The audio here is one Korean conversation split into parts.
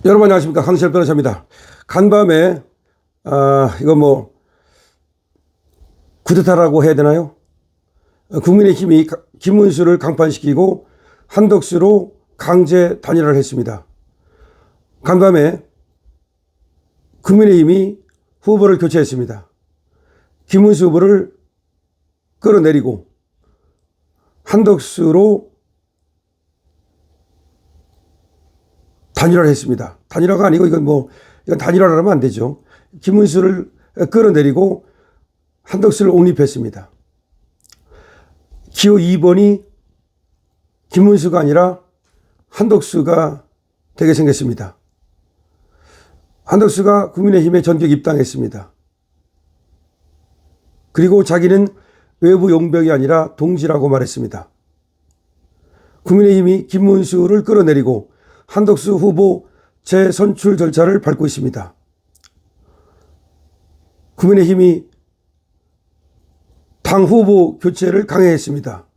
여러분 안녕하십니까. 강시열 변호사입니다. 간밤에 이거 뭐 쿠데타라고 해야 되나요? 국민의힘이 김문수를 강판시키고 한덕수로 강제 단일화를 했습니다. 간밤에 국민의힘이 후보를 교체했습니다. 김문수 후보를 끌어내리고 한덕수로 단일화를 했습니다. 단일화가 아니고 이건 단일화를 하면 안 되죠. 김문수를 끌어내리고 한덕수를 옹립했습니다. 기호 2번이 김문수가 아니라 한덕수가 되게 생겼습니다. 한덕수가 국민의힘에 전격 입당했습니다. 그리고 자기는 외부 용병이 아니라 동지라고 말했습니다. 국민의힘이 김문수를 끌어내리고 한덕수 후보 재선출 절차를 밟고 있습니다. 국민의힘이 당 후보 교체를 강행했습니다.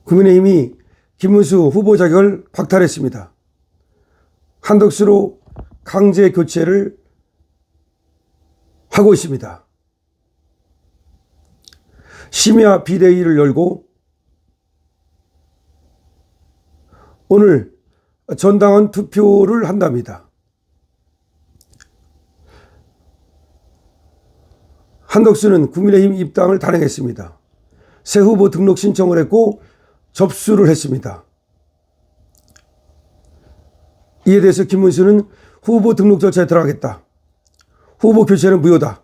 국민의힘이 김문수 후보 자격을 박탈했습니다. 한덕수로 강제 교체를 하고 있습니다. 심야 비대위를 열고 오늘 전당원 투표를 한답니다. 한덕수는 국민의힘 입당을 단행했습니다. 새 후보 등록 신청을 했고 접수를 했습니다. 이에 대해서 김문수는 후보 등록 절차에 들어가겠다. 후보 교체는 무효다.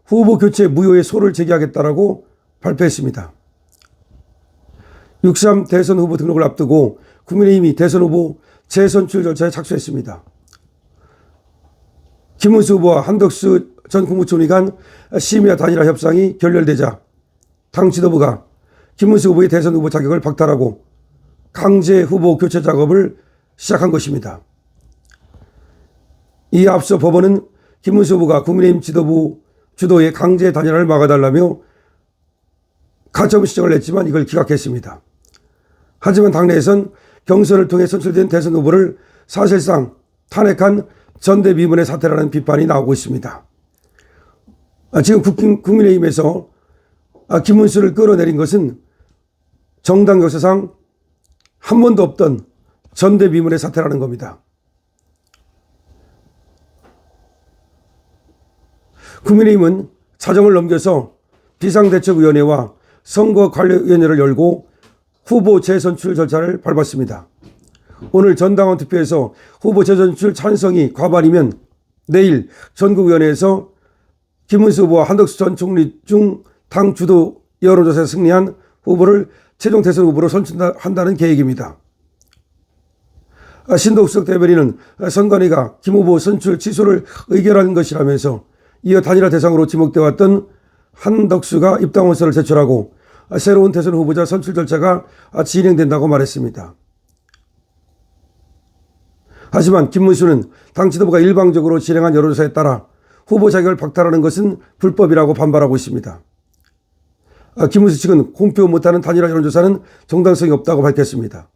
후보 교체 무효의 소를 제기하겠다라고 발표했습니다. 6.3 대선 후보 등록을 앞두고 국민의힘이 대선 후보 재선출 절차에 착수했습니다. 김문수 후보와 한덕수 전 국무총리 간 심야 단일화 협상이 결렬되자 당 지도부가 김문수 후보의 대선 후보 자격을 박탈하고 강제 후보 교체 작업을 시작한 것입니다. 이에 앞서 법원은 김문수 후보가 국민의힘 지도부 주도의 강제 단일화를 막아달라며 가처분 신청을 냈지만 이걸 기각했습니다. 하지만 당내에선 경선을 통해 선출된 대선 후보를 사실상 탄핵한 전대미문의 사태라는 비판이 나오고 있습니다. 지금 국민의힘에서 김문수를 끌어내린 것은 정당 역사상 한 번도 없던 전대미문의 사태라는 겁니다. 국민의힘은 자정을 넘겨서 비상대책위원회와 선거관리위원회를 열고 후보 재선출 절차를 밟았습니다. 오늘 전당원 투표에서 후보 재선출 찬성이 과반이면 내일 전국위원회에서 김문수 후보와 한덕수 전 총리 중 당 주도 여론조사에 승리한 후보를 최종 대선 후보로 선출한다는 계획입니다. 신동석 대변인은 선관위가 김 후보 선출 취소를 의결한 것이라면서 이어 단일화 대상으로 지목되어 왔던 한덕수가 입당원서를 제출하고 새로운 대선 후보자 선출 절차가 진행된다고 말했습니다. 하지만 김문수는 당 지도부가 일방적으로 진행한 여론조사에 따라 후보 자격을 박탈하는 것은 불법이라고 반발하고 있습니다. 김문수 측은 공표 못하는 단일화 여론조사는 정당성이 없다고 밝혔습니다.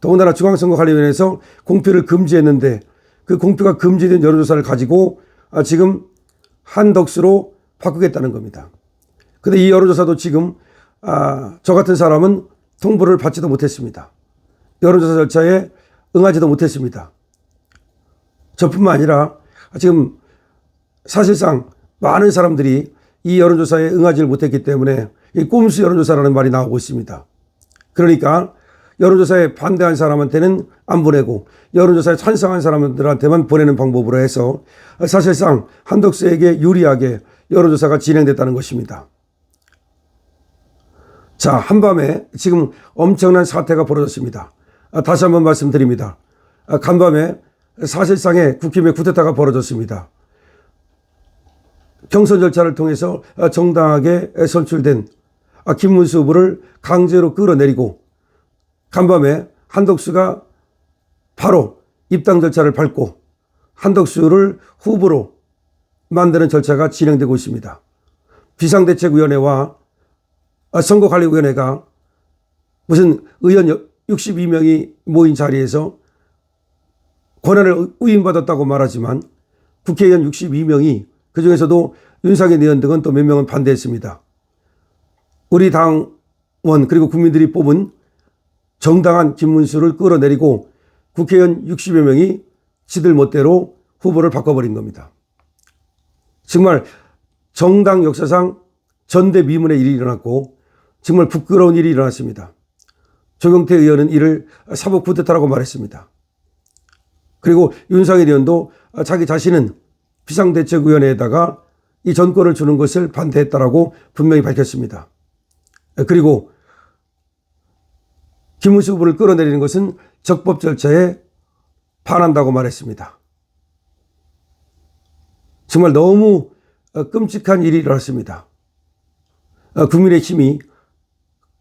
더군다나 중앙선거관리위원회에서 공표를 금지했는데 그 공표가 금지된 여론조사를 가지고 지금 한덕수로 바꾸겠다는 겁니다. 그런데 이 여론조사도 지금 저 같은 사람은 통보를 받지도 못했습니다. 여론조사 절차에 응하지도 못했습니다. 저뿐만 아니라 지금 사실상 많은 사람들이 이 여론조사에 응하지를 못했기 때문에 이 꼼수 여론조사라는 말이 나오고 있습니다. 그러니까 여론조사에 반대한 사람한테는 안 보내고 여론조사에 찬성한 사람들한테만 보내는 방법으로 해서 사실상 한덕수에게 유리하게 여론조사가 진행됐다는 것입니다. 자, 한밤에 지금 엄청난 사태가 벌어졌습니다. 다시 한번 말씀드립니다. 간밤에 사실상의 국힘의 쿠데타가 벌어졌습니다. 경선 절차를 통해서 정당하게 선출된 김문수 후보를 강제로 끌어내리고 간밤에 한덕수가 바로 입당 절차를 밟고 한덕수를 후보로 만드는 절차가 진행되고 있습니다. 비상대책위원회와 선거관리위원회가 무슨 의원 62명이 모인 자리에서 권한을 위임받았다고 말하지만 국회의원 62명이 그중에서도 윤상현 의원 등은 또 몇 명은 반대했습니다. 우리 당원 그리고 국민들이 뽑은 정당한 김문수를 끌어내리고 국회의원 60여 명이 지들 멋대로 후보를 바꿔버린 겁니다. 정말 정당 역사상 전대미문의 일이 일어났고 정말 부끄러운 일이 일어났습니다. 조경태 의원은 이를 사법 쿠데타라고 말했습니다. 그리고 윤상현 의원도 자기 자신은 비상대책위원회에다가 이 전권을 주는 것을 반대했다라고 분명히 밝혔습니다. 그리고 김문수 후보를 끌어내리는 것은 적법 절차에 반한다고 말했습니다. 정말 너무 끔찍한 일이 일어났습니다. 국민의힘이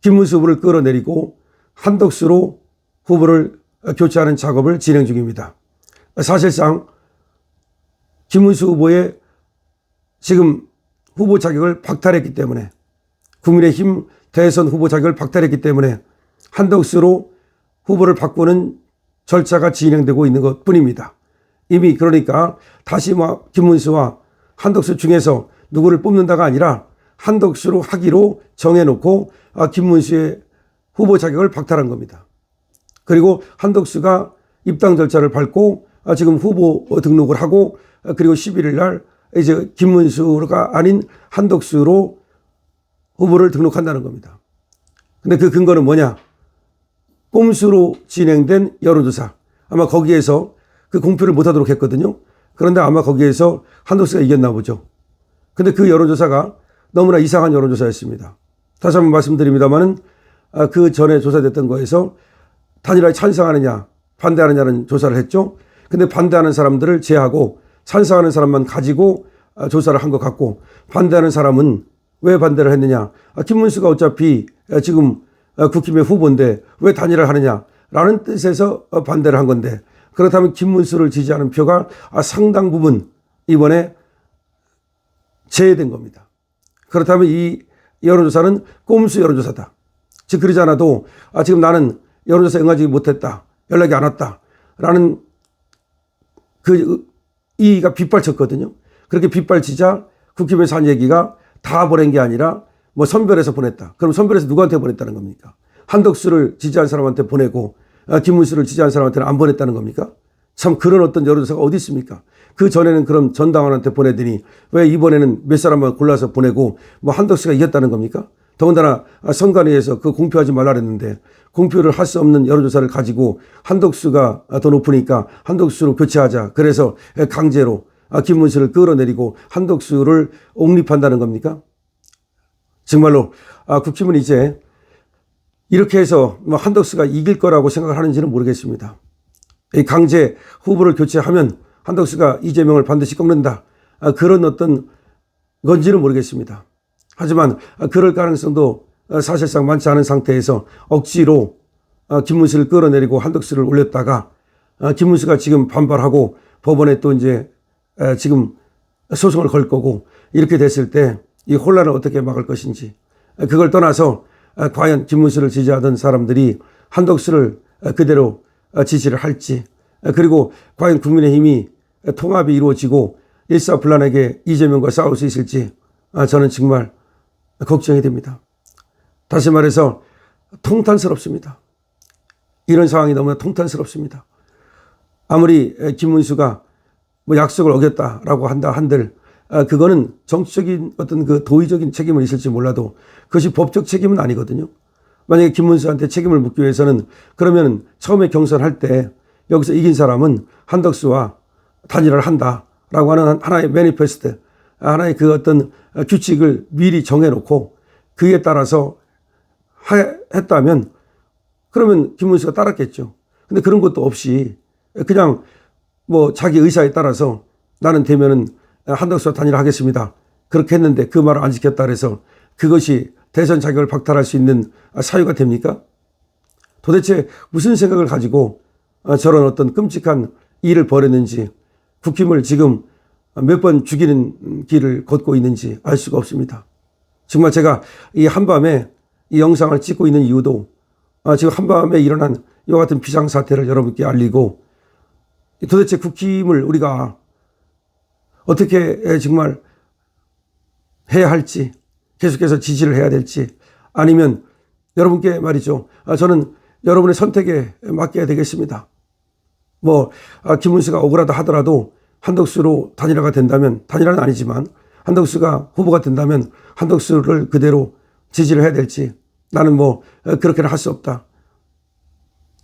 김문수 후보를 끌어내리고 한덕수로 후보를 교체하는 작업을 진행 중입니다. 사실상 김문수 후보의 지금 후보 자격을 박탈했기 때문에 국민의힘 대선 후보 자격을 박탈했기 때문에 한덕수로 후보를 바꾸는 절차가 진행되고 있는 것 뿐입니다. 이미 그러니까 다시 김문수와 한덕수 중에서 누구를 뽑는다가 아니라 한덕수로 하기로 정해놓고 김문수의 후보 자격을 박탈한 겁니다. 그리고 한덕수가 입당 절차를 밟고 지금 후보 등록을 하고 그리고 11일 날 이제 김문수가 아닌 한덕수로 후보를 등록한다는 겁니다. 근데 그 근거는 뭐냐? 꼼수로 진행된 여론조사. 아마 거기에서 그 공표를 못하도록 했거든요. 그런데 아마 거기에서 한덕수가 이겼나 보죠. 근데 그 여론조사가 너무나 이상한 여론조사였습니다. 다시 한번 말씀드립니다만은 그 전에 조사됐던 거에서 단일화에 찬성하느냐 반대하느냐는 조사를 했죠. 근데 반대하는 사람들을 제하고 찬성하는 사람만 가지고 조사를 한 것 같고 반대하는 사람은 왜 반대를 했느냐. 김문수가 어차피 지금 국힘의 후보인데 왜 단일화를 하느냐라는 뜻에서 반대를 한 건데 그렇다면 김문수를 지지하는 표가 상당 부분 이번에 제외된 겁니다. 그렇다면 이 여론조사는 꼼수 여론조사다. 즉 그러지 않아도 지금 나는 여론조사 응하지 못했다. 연락이 안 왔다라는 그 이의가 빗발쳤거든요. 그렇게 빗발치자 국힘에서 한 얘기가 다 보낸 게 아니라 뭐 선별해서 보냈다. 그럼 선별해서 누구한테 보냈다는 겁니까? 한덕수를 지지한 사람한테 보내고 김문수를 지지한 사람한테는 안 보냈다는 겁니까? 참 그런 어떤 여론조사가 어디 있습니까? 그 전에는 그럼 전당원한테 보내더니 왜 이번에는 몇 사람만 골라서 보내고 뭐 한덕수가 이겼다는 겁니까? 더군다나 선관위에서 그 공표하지 말라 그랬는데 공표를 할 수 없는 여론조사를 가지고 한덕수가 더 높으니까 한덕수로 교체하자. 그래서 강제로 김문수를 끌어내리고 한덕수를 옹립한다는 겁니까? 정말로 국힘은 이제 이렇게 해서 뭐 한덕수가 이길 거라고 생각을 하는지는 모르겠습니다. 강제 후보를 교체하면 한덕수가 이재명을 반드시 꺾는다. 그런 어떤 건지는 모르겠습니다. 하지만 그럴 가능성도 사실상 많지 않은 상태에서 억지로 김문수를 끌어내리고 한덕수를 올렸다가 김문수가 지금 반발하고 법원에 또 이제 지금 소송을 걸 거고 이렇게 됐을 때 이 혼란을 어떻게 막을 것인지 그걸 떠나서 과연 김문수를 지지하던 사람들이 한덕수를 그대로 지지를 할지 그리고 과연 국민의힘이 통합이 이루어지고 일사불란하게 이재명과 싸울 수 있을지 저는 정말 걱정이 됩니다. 다시 말해서 통탄스럽습니다. 이런 상황이 너무나 통탄스럽습니다. 아무리 김문수가 뭐 약속을 어겼다라고 한들 그거는 정치적인 어떤 그 도의적인 책임은 있을지 몰라도 그것이 법적 책임은 아니거든요. 만약에 김문수한테 책임을 묻기 위해서는 그러면 처음에 경선할 때 여기서 이긴 사람은 한덕수와 단일화를 한다라고 하는 하나의 매니페스트, 하나의 그 어떤 규칙을 미리 정해놓고 그에 따라서 했다면 그러면 김문수가 따랐겠죠. 근데 그런 것도 없이 그냥 뭐 자기 의사에 따라서 나는 되면은 한덕수와 단일화하겠습니다. 그렇게 했는데 그 말을 안 지켰다 그래서 그것이 대선 자격을 박탈할 수 있는 사유가 됩니까? 도대체 무슨 생각을 가지고 저런 어떤 끔찍한 일을 벌였는지 국힘을 지금 몇 번 죽이는 길을 걷고 있는지 알 수가 없습니다. 정말 제가 이 한밤에 이 영상을 찍고 있는 이유도 지금 한밤에 일어난 이와 같은 비상사태를 여러분께 알리고 도대체 국힘을 우리가 어떻게 정말 해야 할지, 계속해서 지지를 해야 될지, 아니면 여러분께 말이죠. 저는 여러분의 선택에 맡겨야 되겠습니다. 김문수가 억울하다 하더라도 한덕수로 단일화가 된다면, 단일화는 아니지만 한덕수가 후보가 된다면 한덕수를 그대로 지지를 해야 될지, 나는 그렇게는 할 수 없다,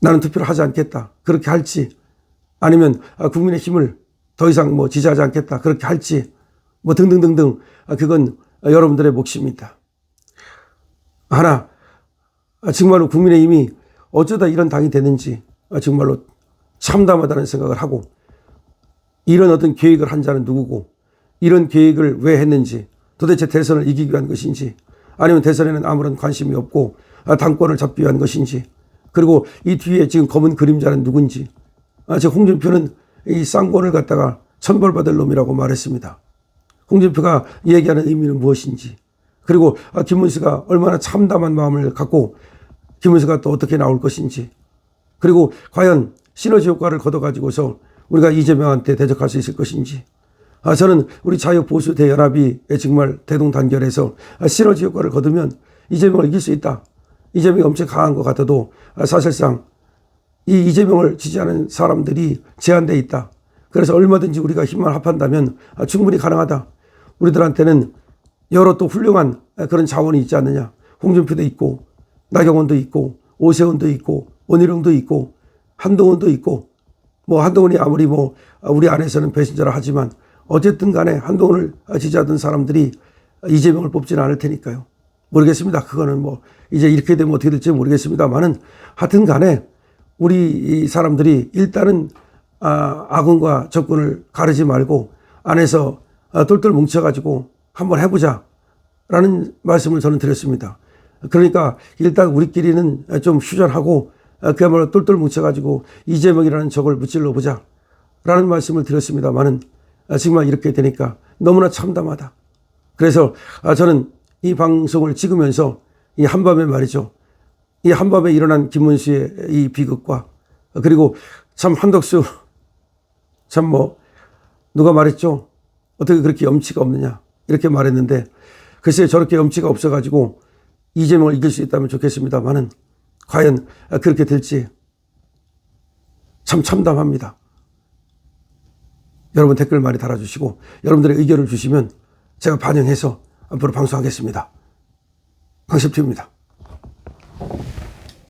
나는 투표를 하지 않겠다, 그렇게 할지, 아니면 국민의힘을 더 이상 지지하지 않겠다, 그렇게 할지, 등등등등, 그건 여러분들의 몫입니다. 하나, 정말로 국민의힘이 어쩌다 이런 당이 되는지 정말로 참담하다는 생각을 하고, 이런 어떤 계획을 한 자는 누구고, 이런 계획을 왜 했는지, 도대체 대선을 이기기 위한 것인지, 아니면 대선에는 아무런 관심이 없고 당권을 잡기 위한 것인지, 그리고 이 뒤에 지금 검은 그림자는 누군지. 홍준표는 이 쌍권을 갖다가 천벌받을 놈이라고 말했습니다. 홍준표가 얘기하는 의미는 무엇인지, 그리고 김문수가 얼마나 참담한 마음을 갖고 김문수가 또 어떻게 나올 것인지, 그리고 과연 시너지 효과를 거둬가지고서 우리가 이재명한테 대적할 수 있을 것인지. 저는 우리 자유보수 대연합이 정말 대동단결해서 시너지 효과를 거두면 이재명을 이길 수 있다. 이재명이 엄청 강한 것 같아도 사실상 이 이재명을 지지하는 사람들이 제한되어 있다. 그래서 얼마든지 우리가 힘을 합한다면 충분히 가능하다. 우리들한테는 여러 또 훌륭한 그런 자원이 있지 않느냐. 홍준표도 있고, 나경원도 있고, 오세훈도 있고, 원희룡도 있고, 한동훈도 있고, 한동훈이 아무리 우리 안에서는 배신자라 하지만 어쨌든 간에 한동훈을 지지하던 사람들이 이재명을 뽑지는 않을 테니까요. 모르겠습니다. 그거는 이제 이렇게 되면 어떻게 될지 모르겠습니다만은, 하여튼 간에 우리 이 사람들이 일단은 아군과 적군을 가르지 말고 안에서 똘똘 뭉쳐가지고 한번 해보자 라는 말씀을 저는 드렸습니다. 그러니까 일단 우리끼리는 좀 휴전하고 그야말로 똘똘 뭉쳐가지고 이재명이라는 적을 무찔러 보자 라는 말씀을 드렸습니다만은, 정말 이렇게 되니까 너무나 참담하다. 그래서 저는 이 방송을 찍으면서 이 한밤에 말이죠, 이 한밤에 일어난 김문수의 이 비극과, 그리고 참 한덕수 참 누가 말했죠, 어떻게 그렇게 염치가 없느냐 이렇게 말했는데, 글쎄 저렇게 염치가 없어가지고 이재명을 이길 수 있다면 좋겠습니다만은 과연 그렇게 될지 참 참담합니다. 여러분 댓글 많이 달아주시고 여러분들의 의견을 주시면 제가 반영해서 앞으로 방송하겠습니다. 강십TV입니다.